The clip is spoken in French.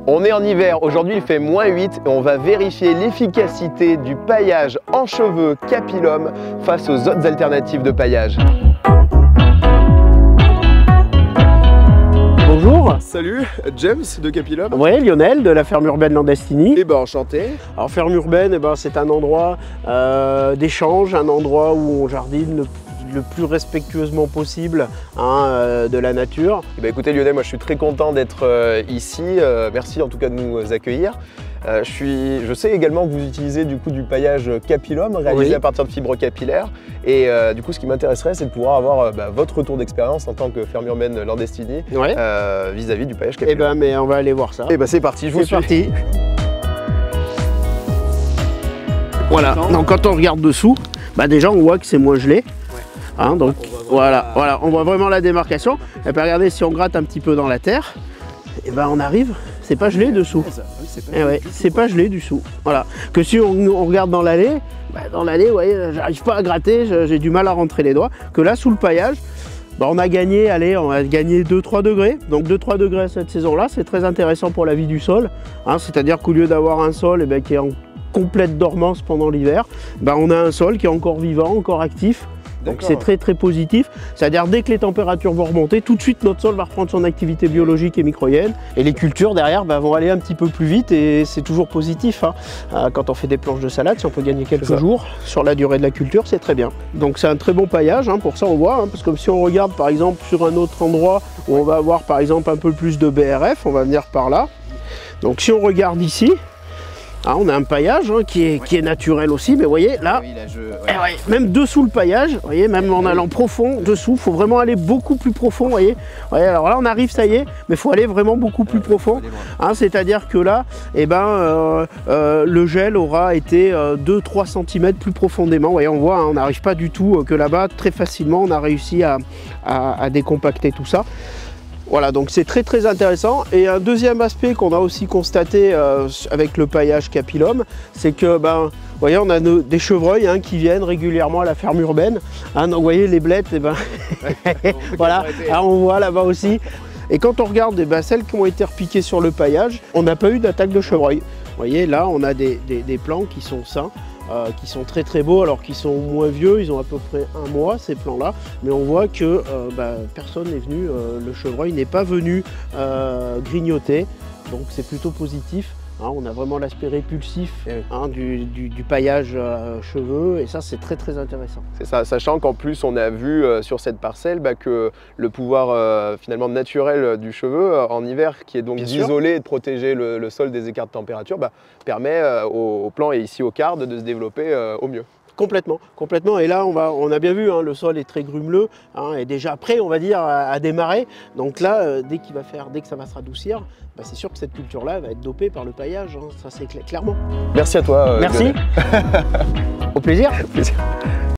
On est en hiver, aujourd'hui il fait -8 et on va vérifier l'efficacité du paillage en cheveux Capilum face aux autres alternatives de paillage. Bonjour. Salut, James de Capilum. Oui, Lionel de la ferme urbaine Landestini. Eh ben enchanté. Alors ferme urbaine, c'est un endroit d'échange, un endroit où on jardine le plus respectueusement possible de la nature. Eh ben, écoutez Lionel, moi je suis très content d'être ici. Merci en tout cas de nous accueillir. Je sais également que vous utilisez du paillage Capilum réalisé à partir de fibres capillaires. Et du coup, ce qui m'intéresserait, c'est de pouvoir avoir votre retour d'expérience en tant que ferme urbaine Landestini vis-à-vis du paillage Capilum. Eh ben, mais on va aller voir ça. Eh ben, c'est parti, je vous suis. C'est parti. Voilà, donc quand on regarde dessous, déjà on voit que c'est moins gelé. Donc voilà, on voit vraiment la démarcation. Et puis regardez, si on gratte un petit peu dans la terre, et on arrive, c'est pas gelé dessous. C'est pas gelé dessous. Voilà. Que si on regarde dans l'allée, vous voyez, j'arrive pas à gratter, j'ai du mal à rentrer les doigts. Que là, sous le paillage, on a gagné, on a gagné 2-3 degrés. Donc 2-3 degrés cette saison-là, c'est très intéressant pour la vie du sol. C'est-à-dire qu'au lieu d'avoir un sol qui est en complète dormance pendant l'hiver, on a un sol qui est encore vivant, encore actif. Donc c'est très très positif, c'est-à-dire dès que les températures vont remonter, tout de suite notre sol va reprendre son activité biologique et microbienne. Et les cultures derrière vont aller un petit peu plus vite et c'est toujours positif. Quand on fait des planches de salade, si on peut gagner quelques jours sur la durée de la culture, c'est très bien. Donc c'est un très bon paillage, pour ça on voit, parce que si on regarde par exemple sur un autre endroit où on va avoir par exemple un peu plus de BRF, on va venir par là. Donc si on regarde ici, on a un paillage qui est naturel aussi, mais vous voyez là, même dessous le paillage, vous voyez, même en allant profond dessous, il faut vraiment aller beaucoup plus profond, vous voyez. Alors là on arrive, ça y est, mais il faut aller vraiment beaucoup plus profond. C'est-à-dire que là, le gel aura été 2-3 cm plus profondément. Vous voyez, on voit, on n'arrive pas du tout que là-bas, très facilement, on a réussi à décompacter tout ça. Voilà, donc c'est très très intéressant. Et un deuxième aspect qu'on a aussi constaté avec le paillage Capilum, c'est que vous voyez, on a des chevreuils qui viennent régulièrement à la ferme urbaine. Donc vous voyez les blettes, voilà, on voit là-bas aussi. Et quand on regarde celles qui ont été repiquées sur le paillage, on n'a pas eu d'attaque de chevreuil. Vous voyez, là on a des plants qui sont sains. Qui sont très très beaux, alors qu'ils sont moins vieux, ils ont à peu près 1 mois ces plants là, mais on voit que personne n'est venu, le chevreuil n'est pas venu grignoter, donc c'est plutôt positif. On a vraiment l'aspect répulsif du paillage cheveux, et ça c'est très très intéressant. C'est ça, sachant qu'en plus on a vu sur cette parcelle que le pouvoir finalement naturel du cheveu en hiver, qui est donc d'isoler et de protéger le sol des écarts de température, permet aux plants et ici aux cardes de se développer au mieux. Complètement, complètement. Et là, on a bien vu, le sol est très grumeleux, et déjà prêt, on va dire, à démarrer. Donc là, dès que ça va se radoucir, c'est sûr que cette culture-là va être dopée par le paillage, ça c'est clairement. Merci à toi. Merci. Au plaisir.